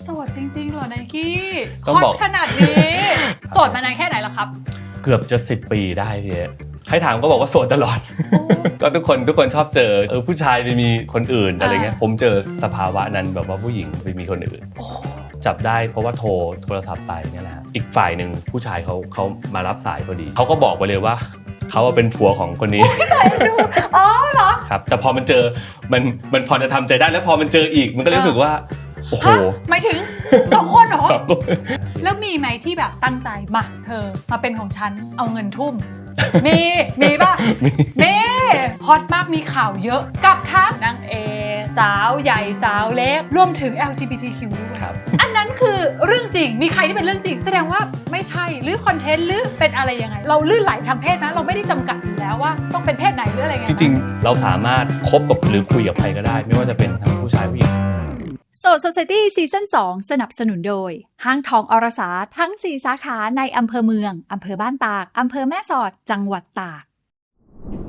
โสดจริงๆเหรอไนกี้ฮต้องบอก อตขนาดนี้โสดมานานแค่ไหนแล้วครับเกือบจะ10 ปีได้พี่ใครถามก็บอกว่าโสดตลอด ก็ทุกคนชอบเจอผู้ชายไปมีคนอื่นอะไรเงี้ยผมเจอสภาวะนั้นแบบว่าผู้หญิงไปมีคนอื่นจับได้เพราะว่าโทรศัพท์ไปเนี่ยแหละอีกฝ่ายหนึ่งผู้ชายเขามารับสายพอดีเขาก็บอกไปเลยว่าเขาเป็นผัวของคนนี้ อ๋อเหรอครับแต่พอมันเจอมันพอจะทำใจได้แล้วพอมันเจออีกมันก็รู้สึกว่าโอ้โห หมายถึง2 คนเหรอ ครับ แล้วมีไหมที่แบบตั้งใจมาเธอมาเป็นของฉันเอาเงินทุ่มมีป่ะมีฮอตมากมีข่าวเยอะกับทั้งนางเอกสาวใหญ่สาวเล็กรวมถึง LGBTQ ด้วย ครับ อันนั้นคือเรื่องจริงมีใครที่เป็นเรื่องจริงแสดงว่าไม่ใช่หรือคอนเทนต์หรือเป็นอะไรยังไงเราลื่นไหลทางเพศนะเราไม่ได้จำกัดอยู่แล้วว่าต้องเป็นเพศไหนหรืออะไรไงจริงๆเราสามารถคบกับหรือคุยกับใครก็ได้ไม่ว่าจะเป็นทั้งผู้ชายผู้หญิงโสด Society ซีซั่น 2 สนับสนุนโดยห้างทองอรสาทั้ง 4 สาขาในอำเภอเมือง อำเภอบ้านตาก อำเภอแม่สอด จังหวัดตาก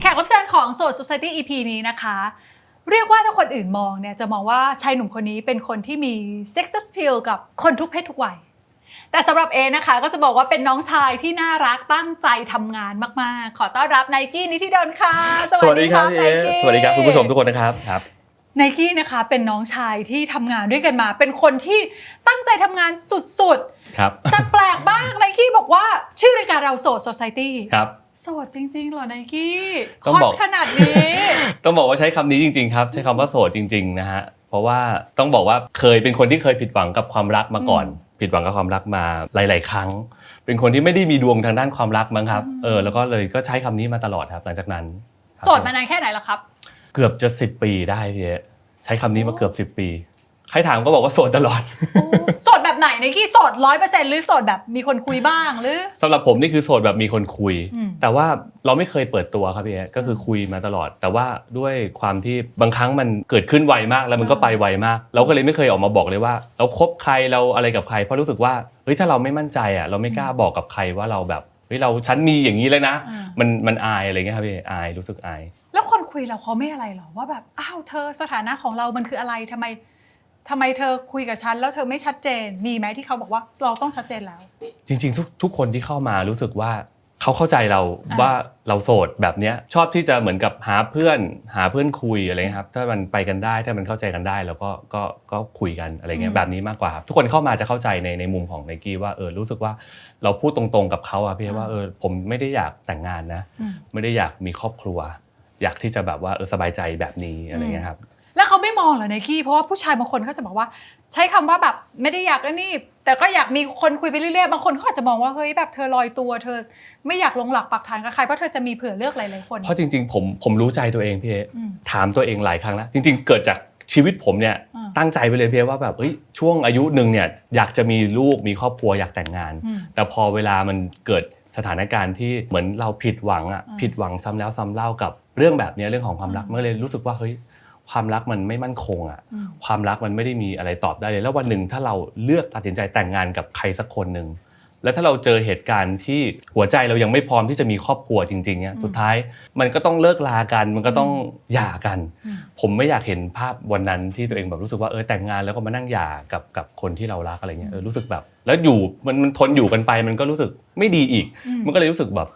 แขกรับเชิญของโสด Society EP นี้นะคะเรียกว่าถ้าคนอื่นมองเนี่ยจะมองว่าชายหนุ่มคนนี้เป็นคนที่มี sex appeal กับคนทุกเพศทุกวัยแต่สำหรับเอนะคะก็จะบอกว่าเป็นน้องชายที่น่ารักตั้งใจทำงานมากๆขอต้อนรับไนกี้นิธิดลค่ะสวัสดีครับไนกี้สวัสดีครับคุณผู้ชมทุกคนนะครับไนกี้นะคะเป็นน้องชายที่ทำงานด้วยกันมาเป็นคนที่ตั้งใจทำงานสุดๆครับแต่แปลกมากไนกี้บอกว่าชื่อรายการเราโสด Society ครับโสดจริงๆเหรอไนกี้ต้องบอก ฮอตขนาดนี้ ต้องบอกว่าใช้คำนี้จริงๆครับใช้คำว่าโสดจริงๆนะฮะเพราะว่าต้องบอกว่าเคยเป็นคนที่เคยผิดหวังกับความรักมาก่อนผิดหวังกับความรักมาหลายๆครั้งเป็นคนที่ไม่ได้มีดวงทางด้านความรักมั้งครับแล้วก็เลยก็ใช้คำนี้มาตลอดครับหลังจากนั้นโสดมานานแค่ไหนแล้วครับเกือบจะ10 ปีได้พี่ใช้คำนี้มาเกือบ10 ปีใครถามก็บอกว่าโสดตลอดโสดแบบไหนไนกี้โสด 100% หรือโสดแบบมีคนคุยบ้างหรือสำหรับผมนี่คือโสดแบบมีคนคุยแต่ว่าเราไม่เคยเปิดตัวครับพี่ก็คือคุยมาตลอดแต่ว่าด้วยความที่บางครั้งมันเกิดขึ้นไวมากแล้วมันก็ไปไวมากเราก็เลยไม่เคยออกมาบอกเลยว่าเราคบใครเราอะไรกับใครเพราะรู้สึกว่าเฮ้ยถ้าเราไม่มั่นใจอ่ะเราไม่กล้าบอกกับใครว่าเราแบบเฮ้ยฉันมีอย่างนี้เลยนะมันอายอะไรเงี้ยครับพี่อายรู้สึกอายแล้วคนคุยเราเขาไม่อะไรหรอว่าแบบอ้าวเธอสถานะของเรามันคืออะไรทำไมเธอคุยกับฉันแล้วเธอไม่ชัดเจนมีไหมที่เขาบอกว่าเราต้องชัดเจนแล้วจริงๆทุกคนที่เข้ามารู้สึกว่าเขาเข้าใจเราว่าเราโสดแบบเนี้ยชอบที่จะเหมือนกับหาเพื่อนคุยอะไรเงี้ยครับถ้ามันไปกันได้ถ้ามันเข้าใจกันได้แล้วก็คุยกันอะไรเงี้ยแบบนี้มากกว่าทุกคนเข้ามาจะเข้าใจในมุมของไนกี้ว่ารู้สึกว่าเราพูดตรงๆกับเขาอะพี่ว่าผมไม่ได้อยากแต่งงานนะไม่ได้อยากมีครอบครัวอยากที่จะแบบว่าสบายใจแบบนี้อะไรเงี้ยครับแล้วเขาไม่มองเหรอไนกี้เพราะว่าผู้ชายบางคนเขาจะบอกว่าใช้คำว่าแบบไม่ได้อยากนี่แต่ก็อยากมีคนคุยไปเรื่อยๆบางคนเขาอาจจะมองว่าเฮ้ยแบบเธอลอยตัวเธอไม่อยากลงหลักปักฐานกับใครเพราะเธอจะมีเผื่อเลือกหลายๆคนเพราะจริงๆผมรู้ใจตัวเองพี่ถามตัวเองหลายครั้งแล้วจริงๆเกิดจากชีวิตผมเนี่ยตั้งใจไปเลยพี่ว่าแบบช่วงอายุนึงเนี่ยอยากจะมีลูกมีครอบครัวอยากแต่งงานแต่พอเวลามันเกิดสถานการณ์ที่เหมือนเราผิดหวังซ้ำแล้วซ้ำเล่ากับเรื่องแบบนี้เรื่องของความรักมันเลยรู้สึกว่าเฮ้ยความรักมันไม่มั่นคงอ่ะความรักมันไม่ได้มีอะไรตอบได้เลยแล้ววันหนึ่งถ้าเราเลือกตัดสินใจแต่งงานกับใครสักคนนึงแล้วถ้าเราเจอเหตุการณ์ที่หัวใจเรายังไม่พร้อมที่จะมีครอบครัวจริงๆเนี่ยสุดท้ายมันก็ต้องเลิกลากันมันก็ต้องหย่ากันผมไม่อยากเห็นภาพวันนั้นที่ตัวเองแบบรู้สึกว่าแต่งงานแล้วก็มานั่งหย่ากับคนที่เรารักอะไรเงี้ยรู้สึกแบบแล้วอยู่มันทนอยู่กันไปมันก็รู้สึกไม่ดีอีกมันก็เลยรู้สึกแบบ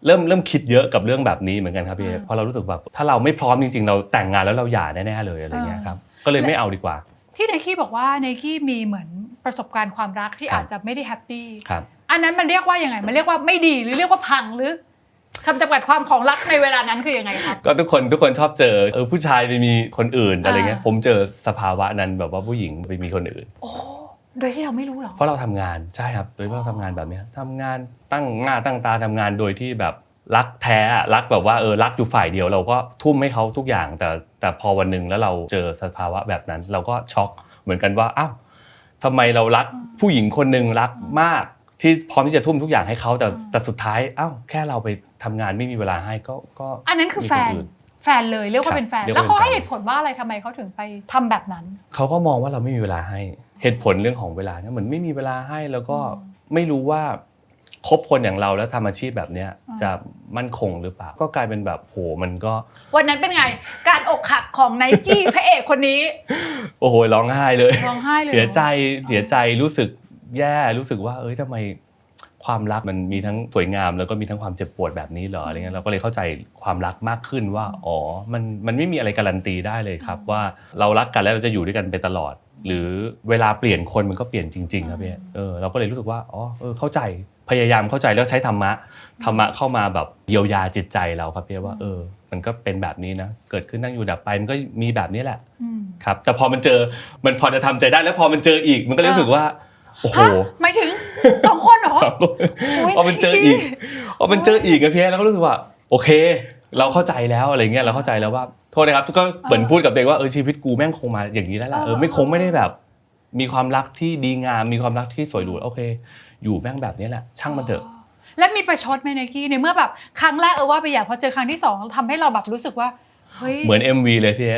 เริ่มคิดเยอะกับเรื่องแบบนี้เหมือนกันครับพี่เพราะเรารู้สึกแบบถ้าเราไม่พร้อมจริงๆเราแต่งงานแล้วเราหย่าแน่ๆเลยอะไรเงี้ยครับก็เลยไม่เอาดีกว่าที่ไนกี้บอกว่าไนกี้มีเหมือนประสบการณ์ความรักที่อาจจะไม่ได้แฮปปี้ครับอันนั้นมันเรียกว่ายังไงมันเรียกว่าไม่ดีหรือเรียกว่าพังหรือคำจำกัดความของรักในเวลานั้นคือยังไงครับก็ทุกคนชอบเจอผู้ชายไปมีคนอื่นอะไรเงี้ยผมเจอสภาวะนั้นแบบว่าผู้หญิงไปมีคนอื่นโอ้โดยที่เราไม่รู้หรอเพราะเราทำงานใช่ครับโดยที่เราทำงานแบบนี้ทำงานตั้งหน้าตั้งตาทำงานโดยที่แบบรักแท้รักแบบว่ารักอยู่ฝ่ายเดียวเราก็ทุ่มให้เขาทุกอย่างแต่พอวันนึงแล้วเราเจอสภาวะแบบนั้นเราก็ช็อกเหมือนกันว่าอ้าวทำไมเรารักผู้หญิงคนนึงรักมากที่พร้อมที่จะทุ่มทุกอย่างให้เขาแต่สุดท้ายอ้าวแค่เราไปทำงานไม่มีเวลาให้ก็อันนั้นคือแฟนเลยเรียกว่าเป็นแฟนแล้วเขาให้เหตุผลว่าอะไรทำไมเขาถึงไปทำแบบนั้นเขาก็มองว่าเราไม่มีเวลาให้เหตุผลเรื่องของเวลาเนี่ยเหมือนไม่มีเวลาให้แล้วก็ไม่รู้ว่า คบคนอย่างเราแล้วทำอาชีพแบบเนี้ยจะมั่นคงหรือเปล่าก็กลายเป็นแบบโหมันก็วันนั้นเป็นไงการอกหักของไนกี้พระเอกคนนี้โอ้โหร้องไห้เลยร้องไห้เลยเสียใจรู้สึกแย่รู้สึกว่าทำไมความรักมันมีทั้งสวยงามแล้วก็มีทั้งความเจ็บปวดแบบนี้เหรออะไรเงี้ยเราก็เลยเข้าใจความรักมากขึ้นว่าอ๋อมันไม่มีอะไรการันตีได้เลยครับว่าเรารักกันแล้วเราจะอยู่ด้วยกันไปตลอดหรือเวลาเปลี่ยนคนมันก็เปลี่ยนจริงๆครับพี่เราก็เลยรู้สึกว่าอ๋อเข้าใจพยายามเข้าใจแล้วใช้ธรรมะเข้ามาแบบเยียวยาจิตใจเราครับพี่ว่ามันก็เป็นแบบนี้นะเกิดขึ้นตั้งอยู่ดับไปมันก็มีแบบนี้แหละครับแต่พอมันเจอมันพอจะทำใจได้แล้วพอมันเจออีกมันก็รู้สึกว่าโอ้โหหมายถึง2คนเหรอพอมันเจออีกนะพี่แล้วก็รู้สึกว่าโอเคเราเข้าใจแล้วอะไรเงี้ยเราเข้าใจแล้วว่าโทษนะครับก็เหมือนพูดกับตัวเองว่าชีวิตกูแม่งคงมาอย่างนี้แล้วล่ะไม่ได้แบบมีความรักที่ดีงามมีความรักที่สวยหรูโอเคอยู่แม่งแบบนี้แหละช่างมันเถอะแล้วมีประชดไหมไนกี้ในเมื่อแบบครั้งแรกว่าไปอย่างพอเจอครั้งที่2ทำให้เราแบบรู้สึกว่าเหมือน MV เลยพี่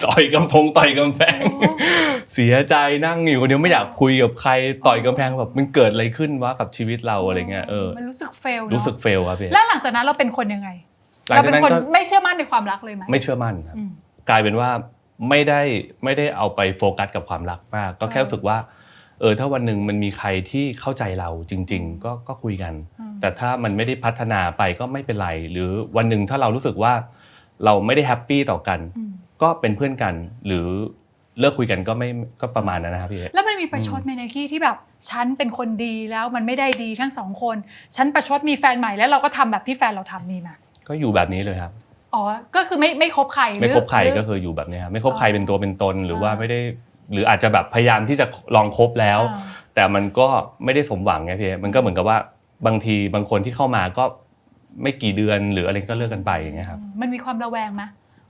ต่อยกำแพงเสียใจนั่งอยู่คนเดียวไม่อยากคุยกับใครต่อยกำแพงแบบมันเกิดอะไรขึ้นวะกับชีวิตเราอะไรเงี้ยมันรู้สึกเฟลครับพี่แล้วหลังจากนั้นเราเป็นคนยังไงเราเป็นคนไม่เชื่อมั่นในความรักเลยไหมไม่เชื่อมั่นครับกลายเป็นว่าไม่ได้เอาไปโฟกัสกับความรักมากก็แค่รู้สึกว่าถ้าวันหนึ่งมันมีใครที่เข้าใจเราจริงๆก็คุยกันแต่ถ้ามันไม่ได้พัฒนาไปก็ไม่เป็นไรหรือวันหนึ่งถ้าเรารู้สึกว่าเราไม่ได้แฮปปี้ต่อกันก็เป็นเพื่อนกันหรือเลิกคุยกันก็ประมาณนั้นนะครับพี่แล้วมันมีประชดไหมไนกี้ที่แบบฉันเป็นคนดีแล้วมันไม่ได้ดีทั้ง2คนฉันประชดมีแฟนใหม่แล้วเราก็ทำแบบที่แฟนเราทำมีมั้ยก็อยู่แบบนี้เลยครับอ๋อก็คือไม่คบใครไม่คบใครก็คืออยู่แบบนี้ครับไม่คบใครเป็นตัวเป็นตนหรือว่าไม่ได้หรืออาจจะแบบพยายามที่จะลองคบแล้วแต่มันก็ไม่ได้สมหวังไงพี่มันก็เหมือนกับว่าบางทีบางคนที่เข้ามาก็ไม่กี่เดือนหรืออะไรก็เลิกกันไปอย่างเงี้ยครับมันมีความระแวงไหม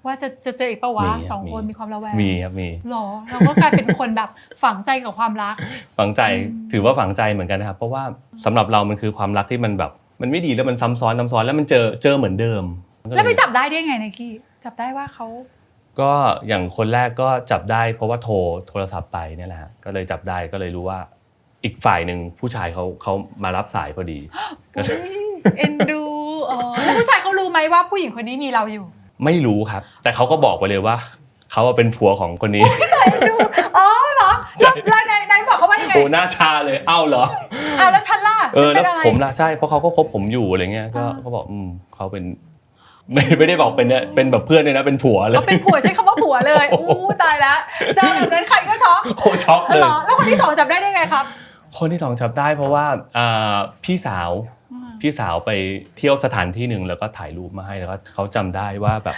ว่าจะเจออีกปะวะ2คนมีความระแวงมีครับมีหรอเราก็กลายเป็นคนแบบฝังใจกับความรักฝังใจถือว่าฝังใจเหมือนกันนะครับเพราะว่าสำหรับเรามันคือความรักที่มันแบบมันไม่ดีแล้วมันซ้ำซ้อนแล้วมันเจอเหมือนเดิมแล้วไปจับได้ไงไนกี้จับได้ว่าเขาก็อย่างคนแรกก็จับได้เพราะว่าโทรศัพท์ไปเนี่ยแหละก็เลยจับได้ก็เลยรู้ว่าอีกฝ่ายนึงผู้ชายเขามารับสายพอดีเอ็นดูแล้วผู้ชายเขารู้ไหมว่าผู้หญิงคนนี้มีเราอยู่ไม่รู้ครับแต่เขาก็บอกไปเลยว่าเขาเป็นผัวของคนนี้เหรอแล้วนายบอกเขาว่ายังไงโอ้หน้าชาเลยเอ้าเหรอแล้วฉันล่ะแล้วผมล่ะใช่เพราะเขาก็คบผมอยู่อะไรเงี้ยก็เขาบอกเขาเป็นไม่ได้บอกเป็นแบบเพื่อนเลยนะเป็นผัวเลยเป็นผัวใช้คำว่าผัวเลยตายแล้วเจอแบบนั้นใครก็ช็อกช็อกเลยแล้วคนที่2จับได้ไงครับคนที่2จับได้เพราะว่าพี่สาวไปเที่ยวสถานที่นึงแล้วก็ถ่ายรูปมาให้แล้วก็เขาจำได้ว่าแบบ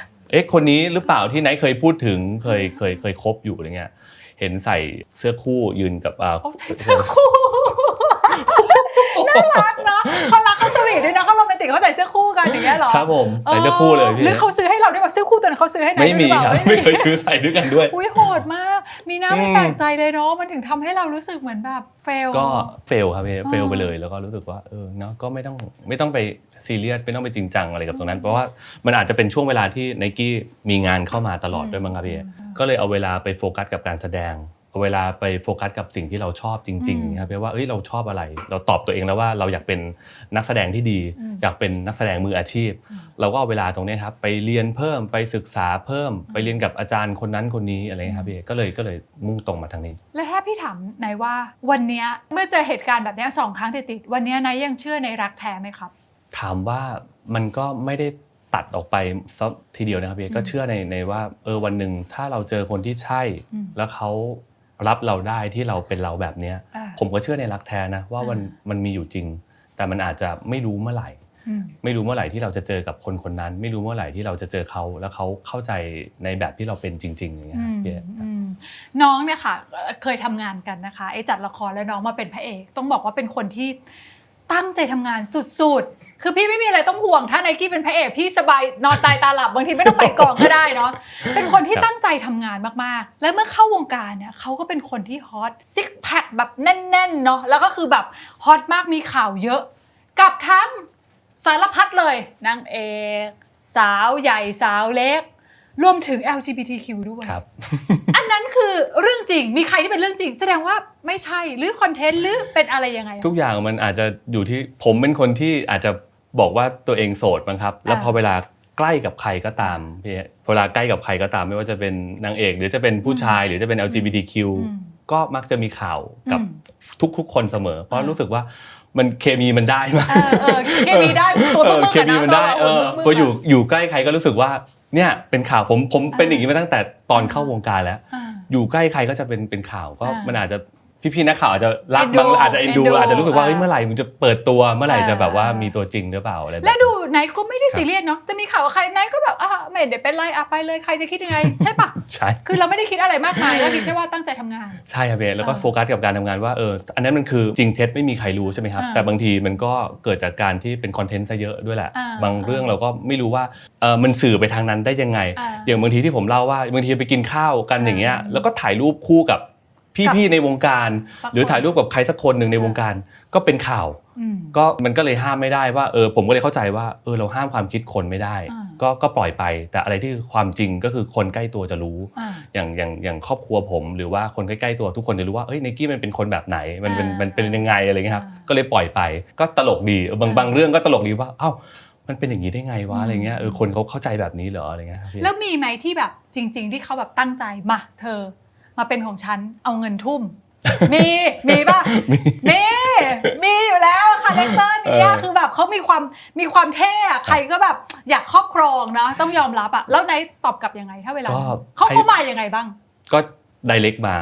คนนี้หรือเปล่าที่ไหนเคยพูดถึงเคยคบอยู่อะไรเงี้ยเห็นใส่เสื้อคู่ยืนกับใส่เสื้อคู่น่ารักเนาะเขารักเขาสวีทด้วยนะเขาโรแมนติกเขาใส่เสื้อคู่กันอย่างเงี้ยหรอครับผมใส่เสื้อคู่เลยพี่หรือเขาซื้อให้เราด้วยแบบเสื้อคู่ตัวนั้นเขาซื้อให้ไหนไม่มีครับไม่เคยซื้อใส่ด้วยกันด้วยโหดมากมีหน้าไม่แปลกใจเลยเนาะมันถึงทำให้เรารู้สึกเหมือนแบบเฟลก็เฟลครับพี่เฟลไปเลยแล้วก็รู้สึกว่าเนาะก็ไม่ต้องไปซีเรียสไม่ต้องไปจริงจังอะไรกับตรงนั้นเพราะว่ามันอาจจะเป็นช่วงเวลาที่ไนกี้มีงานเข้ามาตลอดด้วยมั้งครับพี่ก็เลยเอาเวลาไปโฟกัสกับการแสดงเอาเวลาไปโฟกัสกับสิ่งที่เราชอบจริงๆครับเพราะว่าเราชอบอะไรเราตอบตัวเองแล้วว่าเราอยากเป็นนักแสดงที่ดีอยากเป็นนักแสดงมืออาชีพเราก็เอาเวลาตรงนี้ครับไปเรียนเพิ่มไปศึกษาเพิ่มไปเรียนกับอาจารย์คนนั้นคนนี้อะไรครับพี่ก็เลยมุ่งตรงมาทางนี้แล้วถ้าพี่ถามนายว่าวันนี้เมื่อเจอเหตุการณ์แบบนี้2ครั้งติดๆวันนี้นายยังเชื่อในรักแท้ไหมครับถามว่ามันก็ไม่ได้ตัดออกไปซะทีเดียวนะครับพี่ก็เชื่อในว่าวันหนึ่งถ้าเราเจอคนที่ใช่แล้วเขารับเราได้ที่เราเป็นเราแบบนี้ผมก็เชื่อในรักแท้นะว่ามันมีอยู่จริงแต่มันอาจจะไม่รู้เมื่อไหร่ที่เราจะเจอกับคนคนนั้นไม่รู้เมื่อไหร่ที่เราจะเจอเขาแล้วเขาเข้าใจในแบบที่เราเป็นจริงๆอย่างเงี้ยน้องเนี่ยค่ะเคยทำงานกันนะคะจัดละครแล้วน้องมาเป็นพระเอกต้องบอกว่าเป็นคนที่ตั้งใจทำงานสุดๆคือพี่ไม่มีอะไรต้องห่วงถ้าไนกี้เป็นพระเอกพี่สบายนอนตายตาหลับบางทีไม่ต้องไปกองก็ได้เนาะเป็นคนที่ตั้งใจทำงานมากๆและเมื่อเข้าวงการเนี่ยเขาก็เป็นคนที่ฮอตซิกแพคแบบแน่นๆเนาะแล้วก็คือแบบฮอตมากมีข่าวเยอะกับทั้งสารพัดเลยนางเอกสาวใหญ่สาวเล็กรวมถึง LGBTQ ด้วยครับอัน นั้นคือเรื่องจริงมีใครที่เป็นเรื่องจริงแสดงว่าไม่ใช่หรือคอนเทนต์หรือเป็นอะไรยังไงทุกอย่างมันอาจจะอยู่ที่ผมเป็นคนที่อาจจะบอกว่าตัวเองโสดมั้งครับแล้วพอเวลาใกล้กับใครก็ตามพี่เวลาใกล้กับใครก็ตามไม่ว่าจะเป็นนางเอกหรือจะเป็นผู้ชายหรือจะเป็น LGBTQ ก็มักจะมีข่าวกับทุกคนเสมอเพราะรู้สึกว่ามันเคมีมันได้มากเคมีได้ตัวเมื่อเคมีมันได้พออยู่ใกล้ใครก็รู้สึกว่าเนี่ยเป็นข่าวผมเป็นอย่างนี้มาตั้งแต่ตอนเข้าวงการแล้วอยู่ใกล้ใครก็จะเป็นข่าวก็มันอาจจะพี่ๆนักข่าวอาจจะรักบางอาจจะเอ็นดูอาจจะรู้สึกว่าเฮ้ยเมื่อไหร่มึงจะเปิดตัวเมื่อไหร่จะแบบว่ามีตัวจริงหรือเปล่าอะไรและดูไหนก็ไม่ได้ซีเรียสเนาะจะมีข่าวกับใครไหนก็แบบไม่เดี๋ยวเป็นไรไปเลยใครจะคิดยังไงใช่ปะใช่คือเราไม่ได้คิดอะไรมากมายเราคิดแค่ว่าตั้งใจทำงานใช่ครับเบแล้วก็โฟกัสกับการทำงานว่าอันนั้นมันคือจริงเท็จไม่มีใครรู้ใช่ไหมครับแต่บางทีมันก็เกิดจากการที่เป็นคอนเทนต์ซะเยอะด้วยแหละบางเรื่องเราก็ไม่รู้ว่ามันสื่อไปทางนั้นได้ยังไงอย่างบางทีที่ผมเล่าว่าบางทีไปกินข้าวกันอย่างเงี้ยแล้วก็ถ่ายรูปคู่กับพี่ๆในวงการหรือถ่ายรูปกับใครสักคนหนึ่งในวงการก็เป็นข่าวก็มันก็เลยห้ามไม่ได้ว่าผมก็เลยเข้าใจว่าเราห้ามความคิดคนไม่ได้ก็ปล่อยไปแต่อะไรที่คือความจริงก็คือคนใกล้ตัวจะรู้อย่างครอบครัวผมหรือว่าคนใกล้ๆตัวทุกคนจะรู้ว่าไนกี้มันเป็นคนแบบไหนมันเป็นยังไงอะไรเงี้ยครับก็เลยปล่อยไปก็ตลกดีบางเรื่องก็ตลกดีว่าเอ้ามันเป็นอย่างนี้ได้ไงวะอะไรเงี้ยคนเขาเข้าใจแบบนี้เหรออะไรเงี้ยแล้วมีไหมที่แบบจริงๆที่เขาแบบตั้งใจมาเธอมาเป็นของฉันเอาเงินทุ่มมีป่ะมีอยู่แล้วคาแรคเตอร์นี้คือแบบเขามีความเท่ใครก็แบบอยากครอบครองนะต้องยอมรับแล้วไนท์ตอบกลับยังไงถ้าเวลาเขามายังไงบ้างก็ไดเรกมา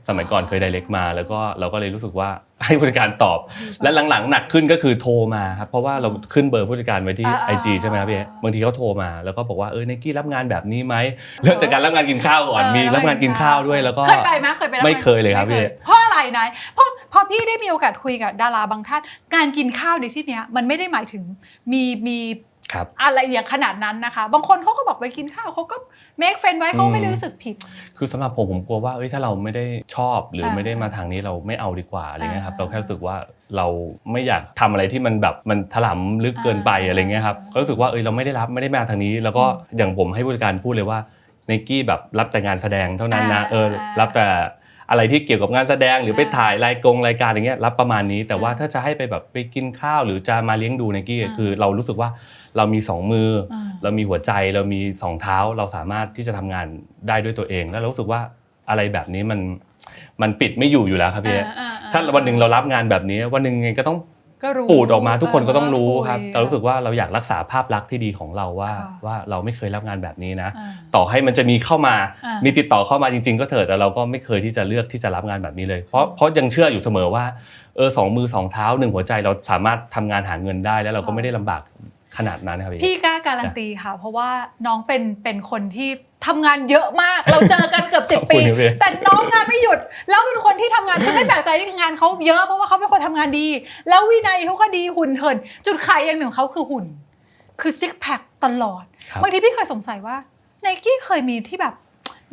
สมัยก่อนเคยไดเรกมาแล้วก็เราก็เลยรู้สึกว่าให้ผู้จัดการตอบและหลังๆหนักขึ้นก็คือโทรมาครับเพราะว่าเราขึ้นเบอร์ผู้จัดการไว้ที่ IG ใช่ไหมครับพี่บางทีเขาโทรมาแล้วก็บอกว่าไนกี้รับงานแบบนี้ไหมเริ่มจากการรับงานกินข้าวก่อนมีรับงานกินข้าวด้วยแล้วก็เคยไปไหมไม่เคยเลยครับพี่เพราะอะไรนะเพราะพี่ได้มีโอกาสคุยกับดาราบางท่านการกินข้าวในที่นี้มันไม่ได้หมายถึงมีอะไรอย่างขนาดนั้นนะคะบางคนเขาก็บอกไปกินข้าวเขาก็เมคเฟรนด์ไว้เขาไม่ได้รู้สึกผิดคือสำหรับผมกลัวว่าถ้าเราไม่ได้ชอบหรือไม่ได้มาทางนี้เราไม่เอาดีกว่าอะไรเงี้ยครับเราแค่รู้สึกว่าเราไม่อยากทำอะไรที่มันแบบมันถลำลึกเกินไปอะไรเงี้ยครับก็รู้สึกว่าเราไม่ได้มาทางนี้แล้วก็อย่างผมให้ผู้จัดการพูดเลยว่าไนกี้แบบรับแต่งานแสดงเท่านั้นนะรับแต่อะไรที่เกี่ยวกับงานแสดงหรือไปถ่ายรายการอย่างเงี้ยรับประมาณนี้แต่ว่าถ้าจะให้ไปแบบไปกินข้าวหรือจะมาเลี้ยงดูไนกี้คือเรารู้สึกว่าเรามี2มือเรามีหัวใจเรามี2เท้าเราสามารถที่จะทำงานได้ด้วยตัวเองแล้วรู้สึกว่าอะไรแบบนี้มันปิดไม่อยู่แล้วครับพี่ถ้าวันนึงเรารับงานแบบนี้วันนึงไงก็ต้องปูดออกมาทุกคนก็ต้องรู้ครับแต่รู้สึกว่าเราอยากรักษาภาพลักษณ์ที่ดีของเราว่าเราไม่เคยรับงานแบบนี้นะต่อให้มันจะมีเข้ามามีติดต่อเข้ามาจริงๆก็เถอะแต่เราก็ไม่เคยที่จะเลือกที่จะรับงานแบบนี้เลยเพราะยังเชื่ออยู่เสมอว่า2มือ2เท้า1หัวใจเราสามารถทำงานหาเงินได้แล้วเราก็ไม่ได้ลำบากขนาดนั้นครับพี่กล้าการันตีค่ะเพราะว่าน้องเป็นคนที่ทำงานเยอะมากเราเจอกันเกือบ10 ปีแต่น้องงานไม่หยุดแล้วเป็นคนที่ทำงานคือไม่แปลกใจที่งานเขาเยอะเพราะว่าเขาเป็นคนทำงานดีแล้ววินัยเขาก็ดีหุ่นเหินจุดขายอย่างหนึ่งเขาคือหุ่นคือซิกแพคตลอดบางทีพี่เคยสงสัยว่าไนกี้เคยมีที่แบบ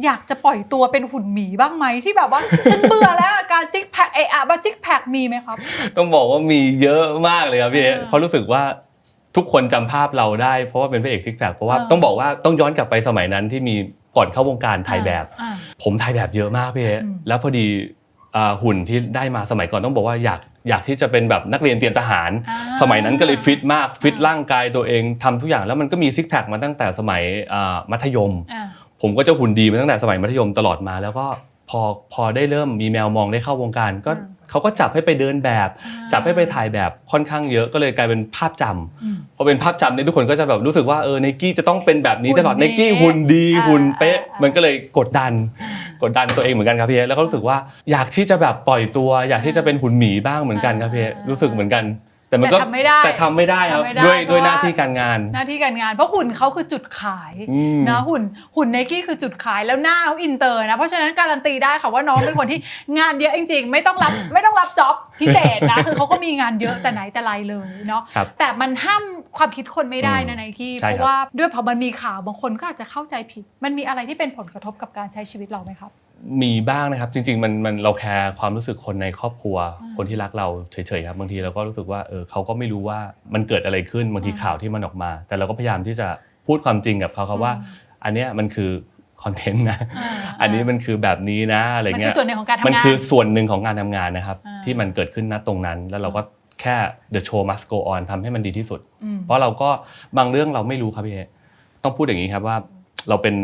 อยากจะปล่อยตัวเป็นหุ่นหมีบ้างไหมที่แบบว่าฉันเบื่อแล้วการซิกแพคมาซิกแพคมีไหมครับต้องบอกว่ามีเยอะมากเลยครับพี่เพราะรู้สึกว่าทุกคนจำภาพเราได้เพราะว่าเป็นพระเอกซิกแพคเพราะว่าต้องบอกว่าต้องย้อนกลับไปสมัยนั้นที่มีก่อนเข้าวงการถ่ายแบบผมถ่ายแบบเยอะมากพี่แล้วพอดีหุ่นที่ได้มาสมัยก่อนต้องบอกว่าอยากที่จะเป็นแบบนักเรียนเตรียมทหารสมัยนั้นก็เลยฟิตมากฟิตร่างกายตัวเองทำทุกอย่างแล้วมันก็มีซิกแพคมาตั้งแต่สมัยมัธยมผมก็จะหุ่นดีมาตั้งแต่สมัยมัธยมตลอดมาแล้วก็พอได้เริ่มมีแมวมองได้เข้าวงการก็เขาก็จับให้ไปเดินแบบจับให้ไปถ่ายแบบค่อนข้างเยอะก็เลยกลายเป็นภาพจำพอเป็นภาพจำเนี่ยทุกคนก็จะแบบรู้สึกว่าไนกี้จะต้องเป็นแบบนี้ตลอดไนกี้หุ่นดีหุ่นเป๊ะมันก็เลยกดดันตัวเองเหมือนกันครับพี่แล้วก็รู้สึกว่าอยากที่จะแบบปล่อยตัวอยากที่จะเป็นหุ่นหมีบ้างเหมือนกันครับพี่รู้สึกเหมือนกันแต่มันก็ทำไม่ได้ครับด้วยหน้าที่การงานเพราะหุ่นเขาคือจุดขายนะหุ่นไนกี้คือจุดขายแล้วหน้าเขาอินเตอร์นะเพราะฉะนั้นการันตีได้ค่ะว่าน้องเป็นคนที่งานเยอะจริงๆไม่ต้องรับจ็อบพิเศษนะคือเขาก็มีงานเยอะแต่ไหนแต่ไรเลยเนาะแต่มันห้ามความคิดคนไม่ได้นะไนกี้เพราะว่าด้วยพอมันมีข่าวบางคนก็อาจจะเข้าใจผิดมันมีอะไรที่เป็นผลกระทบกับการใช้ชีวิตเราไหมครับมีบ้างนะครับจริงๆมันเราแคร์ความรู้สึกคนในครอบครัวคนที่รักเราเฉยๆครับบางทีเราก็รู้สึกว่าเขาก็ไม่รู้ว่ามันเกิดอะไรขึ้นบางทีข่าวที่มันออกมาแต่เราก็พยายามที่จะพูดความจริงกับเขาครับว่าอันเนี้ยมันคือ คอนเทนต์นะอันนี้มันคือแบบนี้นะอะไรเงี้ยมันคือส่วนหนึ่งของการทำงานมันคือส่วนหนึ่งของการทำงานนะครับ อ่า ที่มันเกิดขึ้นณตรงนั้นแล้วเราก็แค่ the show must go on ทำให้มันดีที่สุดเพราะเราก็บางเรื่องเราไม่รู้ครับพี่เอต้องพูดอย่างนี้ครับว่าเราเป็น